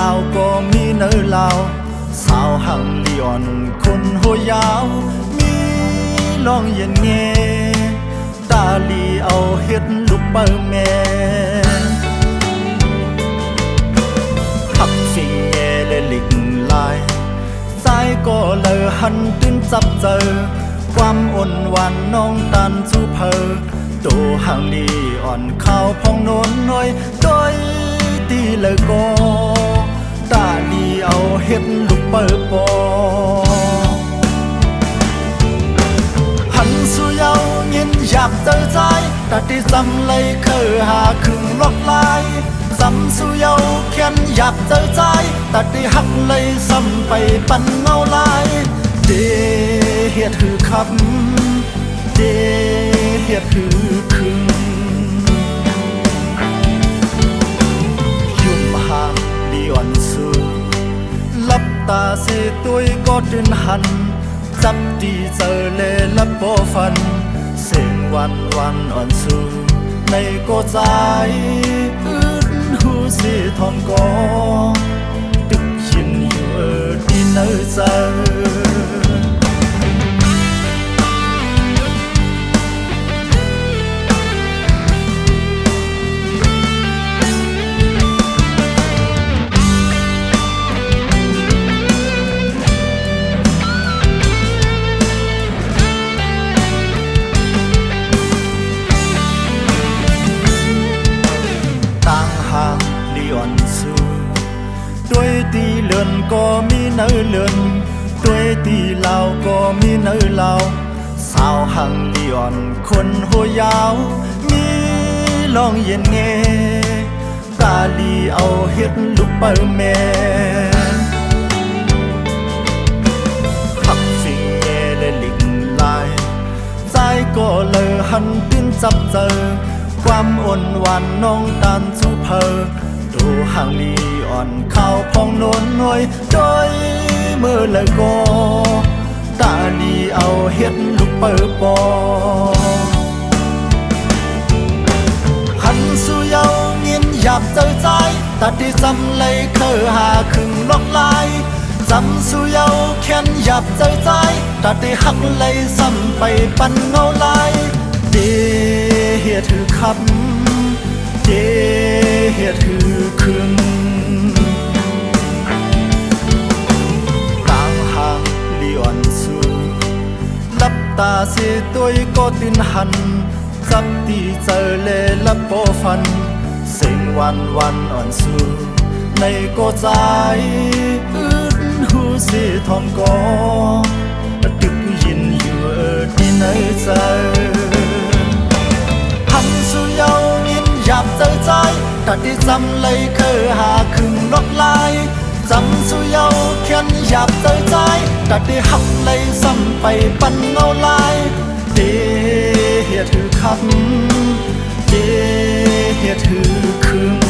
าวก็มีเนื้อลาวสาวหังลีอ่อนคนหัวยาวมีลองเย็นเงตาลีเอาเฮ็ดลูกเปิแม่หักสิ่งแง่และหลิกลายสายก็เลยหันตื้นจับเจอความอ่อนหวานน้องตันสู้เพอโตหังลีอ่อนข้าวพองโนนน้อยโดยตีเลยก็ตาลีเอาเฮ็ดลูกเปิปอหันสู่เยาเย็นอยากเจอใจแต่ที่จำเลยเคยหาครึ่งล็อกลายจำสู่เยาแค้นอยากเจอใจแต่ที่หักเลยซ้ำไปปั่นเงาลายเดเฮ็ดหือคำเดเฮ็ดหือคืนยุ่มห่างลีอ่อนสูลับตาเสียตัวก็ตื่นหันจับดีเจอเลยลับโบฟันเสียงวันอ่อนสูในก็ใจอื้นหูสิทอมก็ตึกยินอยู่ที่เนื้อใจด้วยตีเลือนก็มีเนื้อเลือนด้วยตีเหล่าก็มีเนื้อเหล่าสาวหังลีอ่อนคนหัวยาวมีลองเย็นเงตาลีเอาเฮ็ดลูกเปิแม่หักสิ่งแง่และหลิกลายใจก็เลยหันตื้นจับเจอความอ่อนหวานน้องตันสู้เพอดูห่างลีอ่อนข้าวพองโนนน้อยโดยเมื่อเลยก็ตาลีเอาเฮ็ดลูกเปิปอหันสู่เยาเงียนหยาบเจอใจแต่ที่จำเลยเคยหาครึ่งล็อกลายจำสู่เยาแค้นหยาบเจอใจแต่ที่หักเลยซ้ำไปปั่นเงาลายเดเฮ็ดถือคำเดเฮ็ดถือคืนกลางห่างลีอ่อนสูลับตาเสียตัวก็ตื่นหันจับตีเจอเลยลับโบฟันเสียงวันอ่อนสูในก็ใจอื้นหูสิทอมก็ตึกยินอยู่ที่ในใจหันสู่เยาอยากเจอใจแต่ที่จำเลยเคยหาครึ่งล็อกลายจำสู่เยาแค้นอยากเจอใจแต่ที่หักเลยซ้ำไปปั่นเงาลายเดเฮ็ดถือคำเดเฮ็ดถือคืน